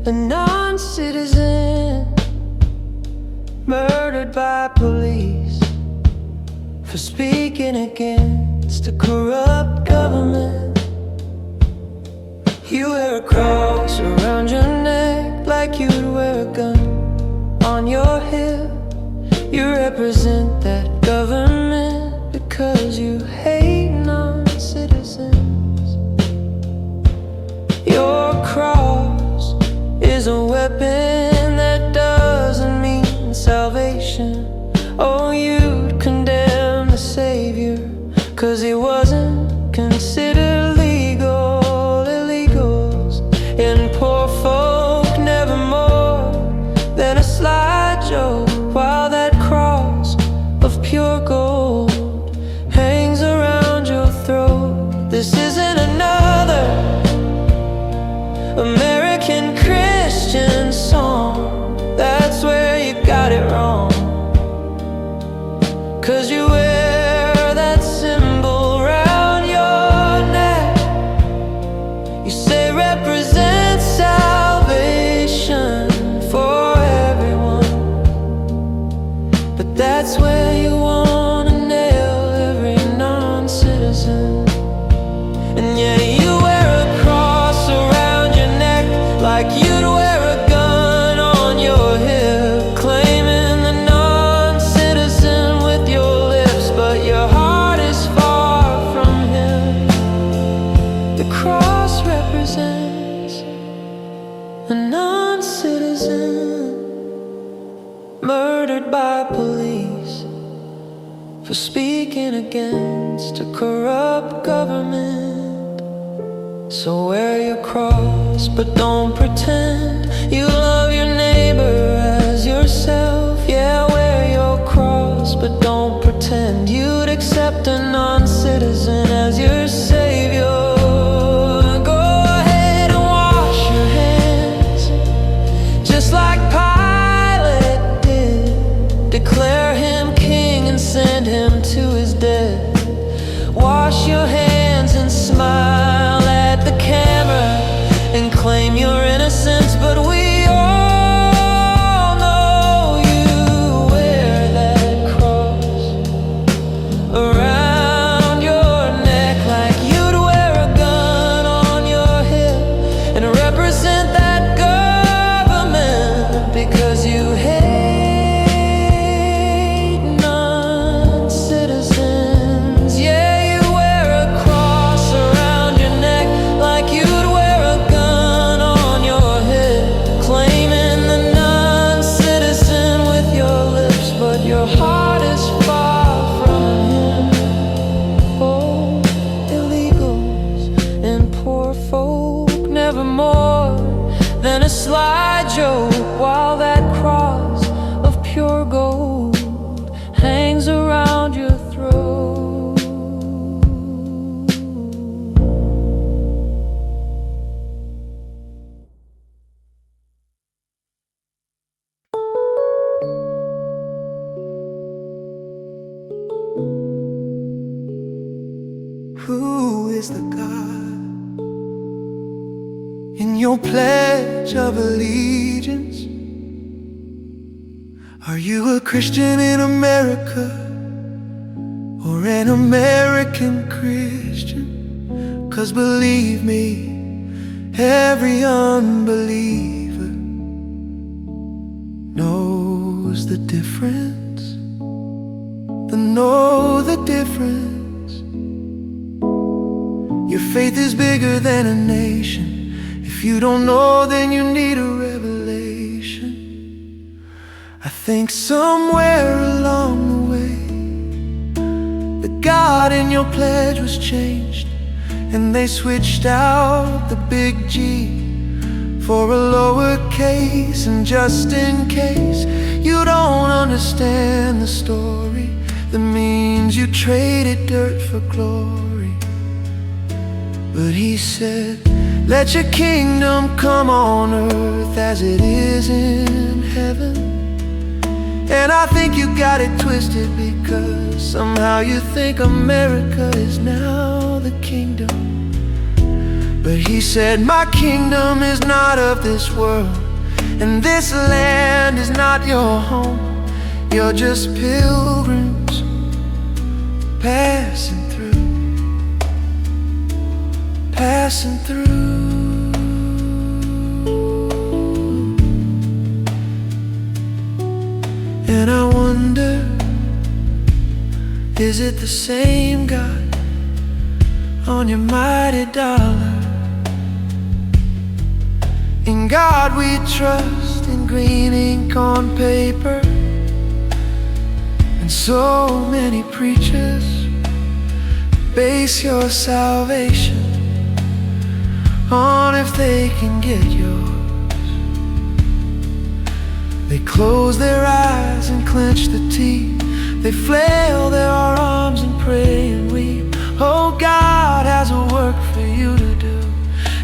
a non-citizen, murdered by police for speaking against a corrupt government. You wear a cross around your neck like you'd wear a gun on your hip. You represent that government because you hate non-citizens. Your cross is a weapon that doesn't mean salvation. Oh, you'd condemn the Savior, 'cause he wasn't considered legal. Illegals and poor folk never more than a slideshow, while that cross of pure gold hangs around your throat. This isn't another American Christian song. That's where you got it wrong, 'cause you wear that symbol round your neck. You say represent salvation for everyone, but that's where you wanna nail every non-citizen. And yeah, you wear a cross around your neck like you'd wear a gun on your hip, claiming the non-citizen with your lips, but your heart is far from him. The cross represents a non-citizen, murdered by police for speaking against a corrupt government. So wear your cross, but don't pretend you love your neighbor as yourself. Yeah, wear your cross, but don't pretend you'd accept a non-citizen as your savior. Go ahead and wash your hands, just like Pilate did. Declare him king and send him to his death. Wash your hands and smile at the camera and claim your innocence, but we all know you wear that cross around your neck like you'd wear a gun on your hip, and represent that government because you hate non-citizens. Yeah, you wear a cross around your neck like you'd wear a gun on your hip, claiming the non-citizen with your lips, but your heart is far from him. Oh, illegals and poor folk never more than a slideshow, while that cross of pure gold hangs around your throat. Who is the God in your pledge of allegiance? Are you a Christian in America, or an American Christian? 'Cause believe me, every unbeliever knows the difference. They know the difference. Your faith is bigger than a nation. If you don't know, then you need a revelation. I think somewhere along the way, the God in your pledge was changed, and they switched out the big G for a lowercase. And just in case you don't understand the story, that means you traded dirt for glory. But he said, let your kingdom come on earth as it is in heaven. And I think you got it twisted, because somehow you think America is now the kingdom. But he said, my kingdom is not of this world, and this land is not your home. You're just pilgrims passing through, passing through. And I wonder, is it the same God on your mighty dollar? In God we trust, in green ink on paper. And so many preachers base your salvation on if they can get yours. They close their eyes and clench the teeth. They flail their arms and pray and weep. Oh, God has a work for you to do,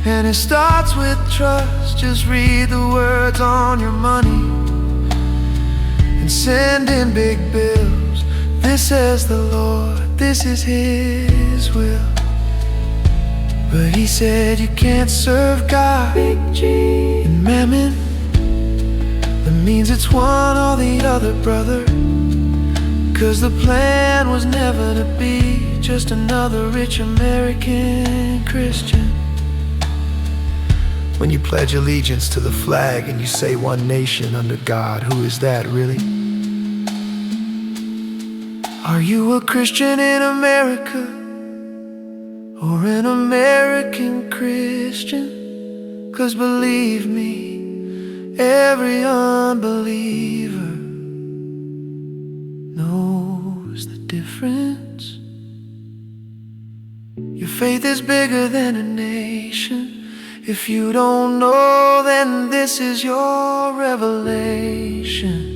and it starts with trust. Just read the words on your money and send in big bills. This says the Lord, this is His will. But He said you can't serve God, big G, and mammon. That means it's one or the other, brother. 'Cause the plan was never to be just another rich American Christian. When you pledge allegiance to the flag and you say one nation under God, who is that really? Are you a Christian in America, or an American Christian? 'Cause believe me, every unbeliever knows the difference. Your faith is bigger than a nation. If you don't know, then this is your revelation.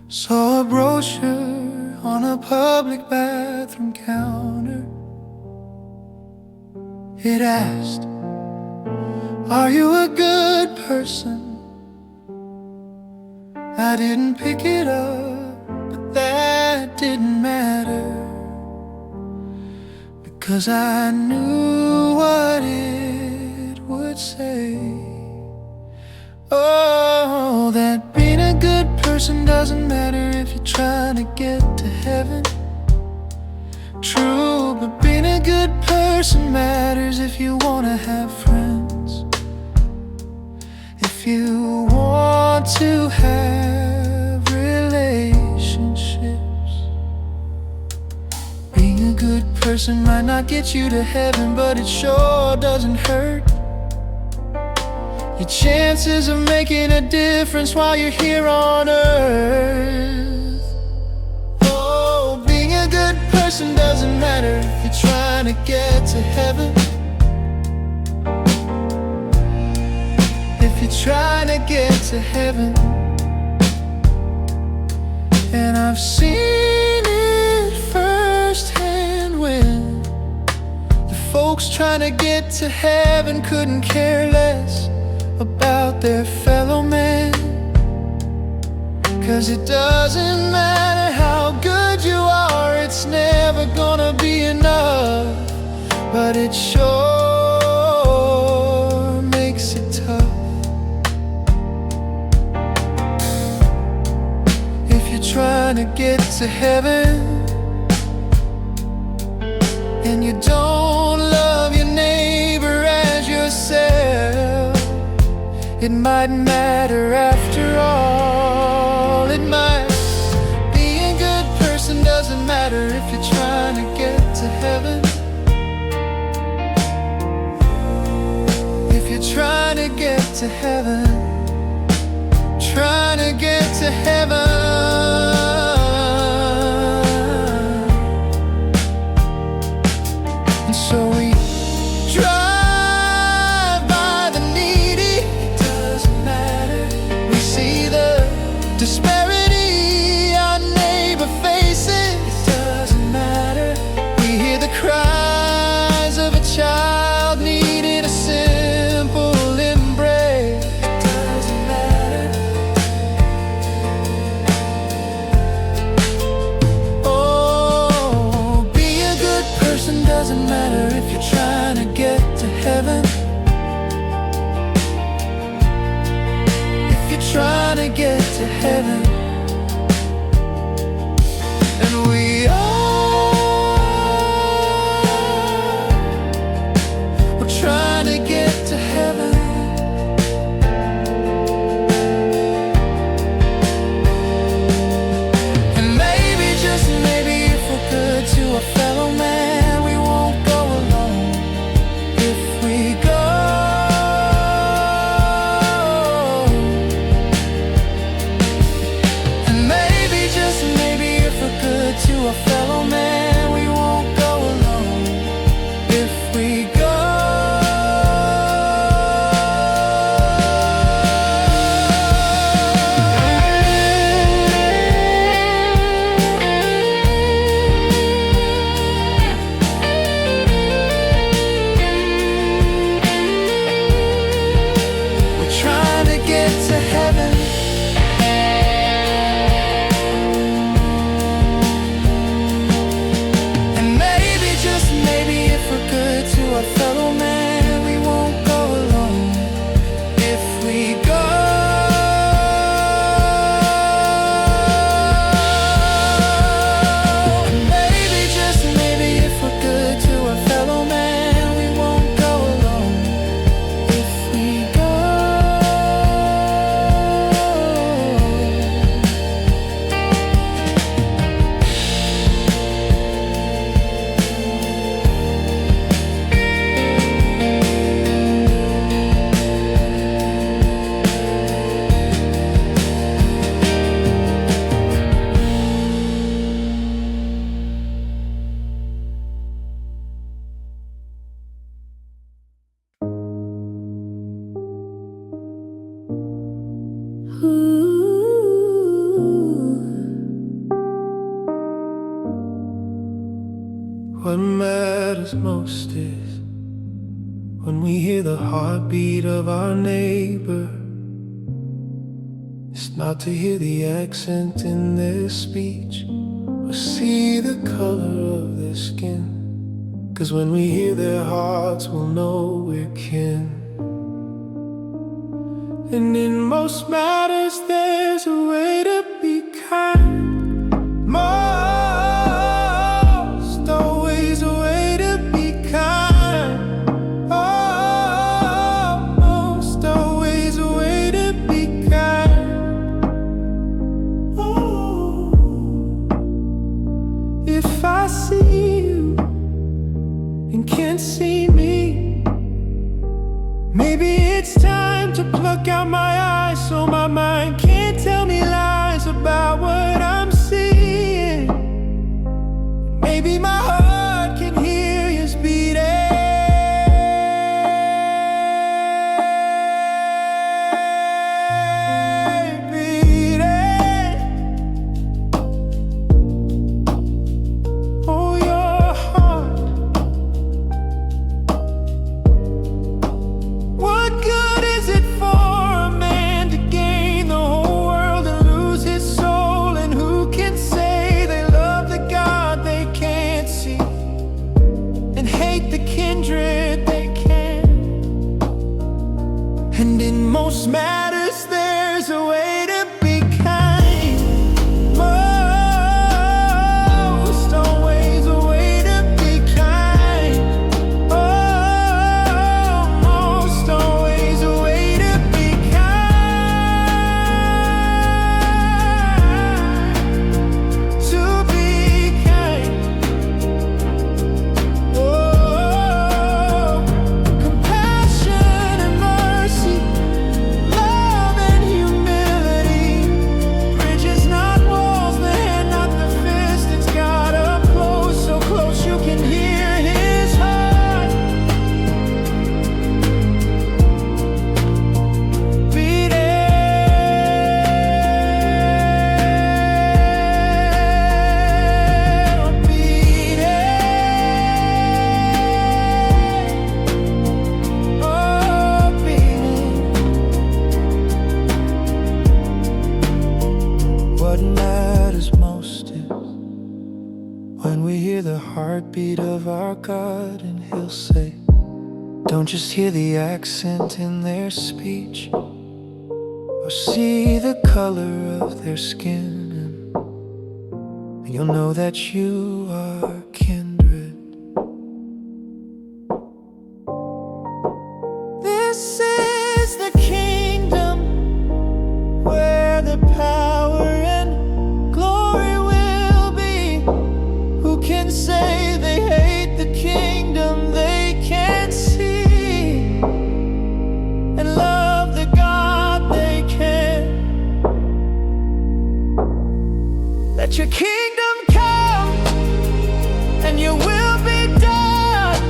Saw a brochure on a public bathroom counter. It asked, are you a good person? I didn't pick it up, but that didn't matter, because I knew what it would say. Oh, that being a good person doesn't matter if you're trying to get to heaven. True, but being a good person matters if you want to have friends, if you want to have relationships. Being a good person might not get you to heaven, but it sure doesn't hurt your chances of making a difference while you're here on earth. Oh, being a good person doesn't matter if you're trying to get to heaven, if you're trying to get to heaven. And I've seen it firsthand when the folks trying to get to heaven couldn't care less about their fellow man. 'Cause it doesn't matter how good you are, it's never gonna be enough. But it sure makes it tough if you're trying to get to heaven and you don't love your neighbor as yourself. It might matter after all. It might. Being a good person doesn't matter if you're trying to get to heaven, if you're trying to get to heaven, trying to get to heaven. And so we drive by the needy. It doesn't matter. We see the disparity our neighbor faces. It doesn't matter. We hear the cries of a child to heaven. And we we're trying to get to heaven. And maybe, just maybe, if we're good to a fellow man, we won't go alone. If we go, and maybe, just maybe, if we're good to a fellow man, we won't go alone. If we go, we're trying to get to heaven. And maybe, just maybe, if we're good to a fellow man, we won't go alone. If we go, and maybe, just maybe, if we're good to a fellow man, we won't go alone. If we go, what matters most is when we hear the heartbeat of our neighbor. It's not to hear the accent in their speech or see the color of their skin, 'cause when we hear their hearts, we'll know we're kin. And in most matters, there's a way to be kind. Most always a way to be kind. Oh, most always a way to be kind. Oh, if I see you and can't see me, maybe it's time to pluck out my eyes so my mind can't tell me lies about what I'm seeing. Maybe my heart can hear yours beating. Beating. Oh, your heart. What good is it for a man to gain the whole world and lose his soul? And who can say they love the God they can't see and hate the kindred they can? And in most matters, there's a way to be kind. Most always a way to be kind. Oh, most always a way to be kind. To be kind. Oh, compassion and mercy, love and humility. Bridges, not walls, the hand, not the fist. It's God up close, so close you can hear his heart beating. Oh, beating. What matters most is when we hear the heartbeat of our God, and he'll say, don't just hear the accent in their speech or see the color of their skin, and you'll know that you are kindred. This is the kingdom where the power and glory will be. Who can say they hate the kingdom they can't see, and love the God they can? Let your kingdom come, and your will be done.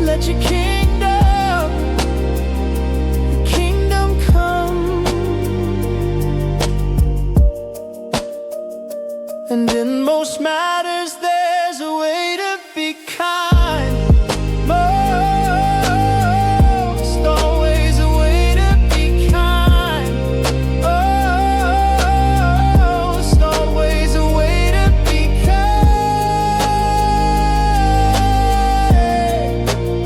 Let your kingdom come. And in most matters there's a way to be kind. Most always a way to be kind. Most always a way to be kind.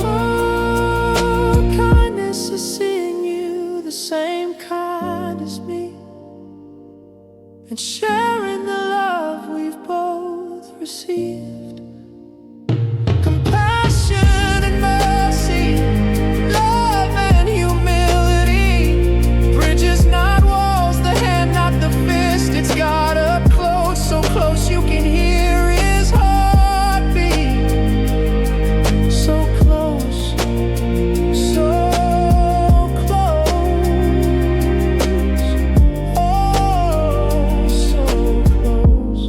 Oh, kindness is seeing you the same kind as me, and sharing the love we've both received. Compassion and mercy, love and humility. Bridges, not walls, the hand, not the fist. It's God up close, so close you can hear his heartbeat. So close, so close. Oh, so close.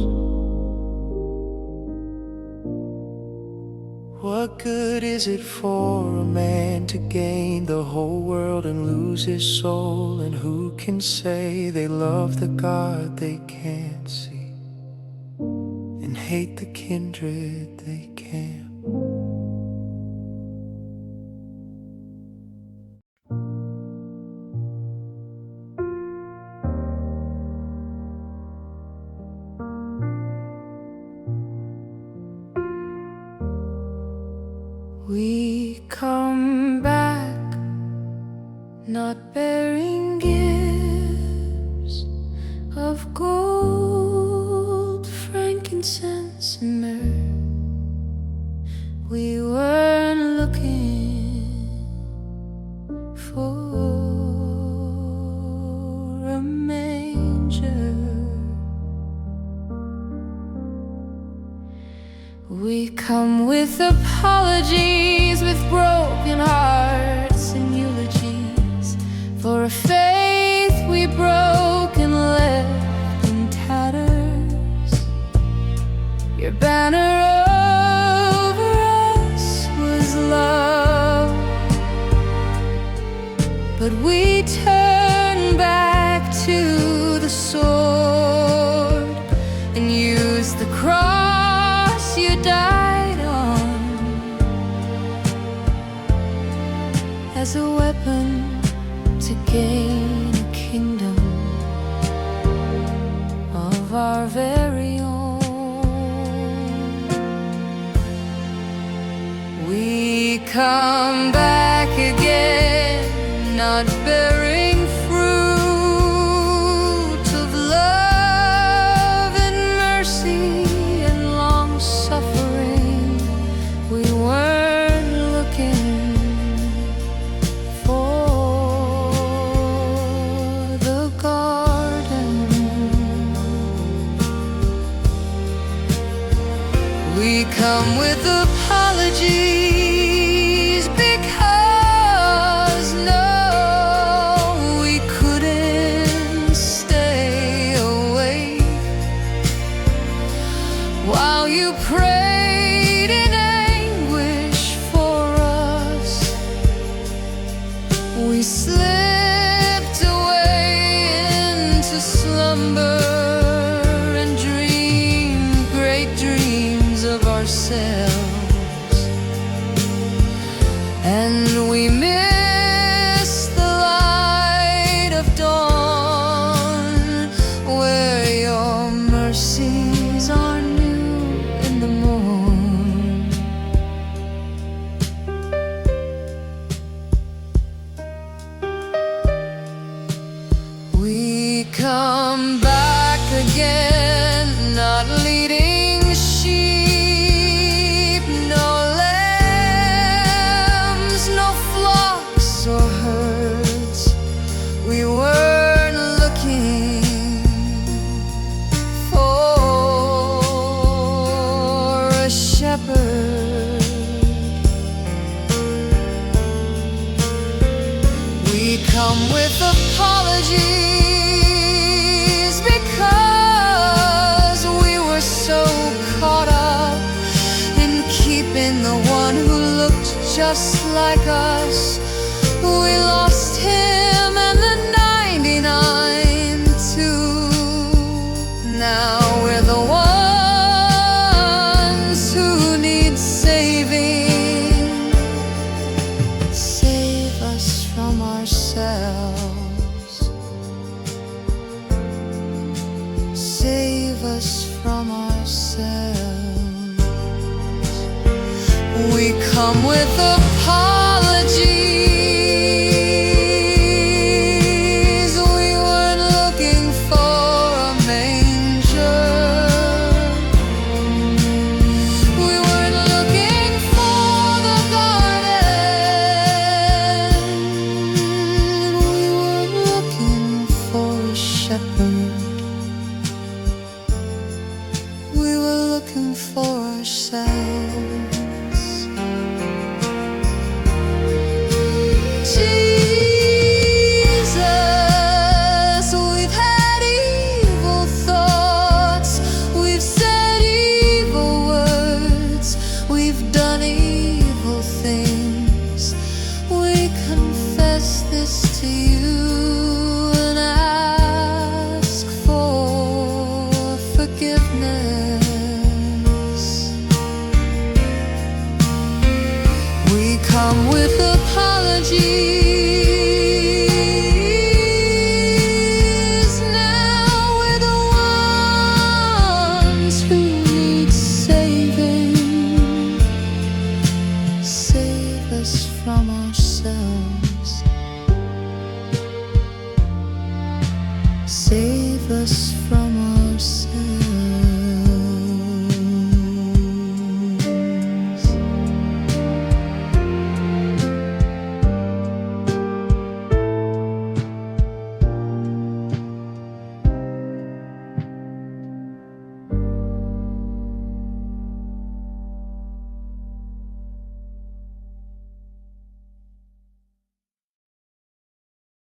What good is it for a man to gain the whole world and lose his soul? And who can say they love the God they can't see, and hate the kindred they can? We come back, not bearing gifts of gold, frankincense, and myrrh. We weren't looking for a manger. We come with apologies, with broken hearts and eulogies for a faith we broke and left in tatters. Your banner over us was love, but we turn back to the sword and use the cross you died on as a weapon to gain a kingdom of our very own. We come back again, not bearing fruit of love and mercy and long suffering. We weren't looking for the garden. We come with apologies because no come back again, not leading sheep, no lambs, no flocks or herds. We weren't looking for a shepherd. We come with apologies because we were so caught up in keeping the one who looked just like us. We lost him and the 99 too. Now we're the ones who need saving. Save us from ourselves. Save us from ourselves. We come with apologies. We weren't looking for a manger. We weren't looking for the garden. We were looking for a shepherd. We were looking for ourselves. Jesus, we've had evil thoughts, we've said evil words, we've done evil things. We confess this to you and ask for forgiveness. We come with apologies. Now we're the ones who need saving. Save us from ourselves. Save us from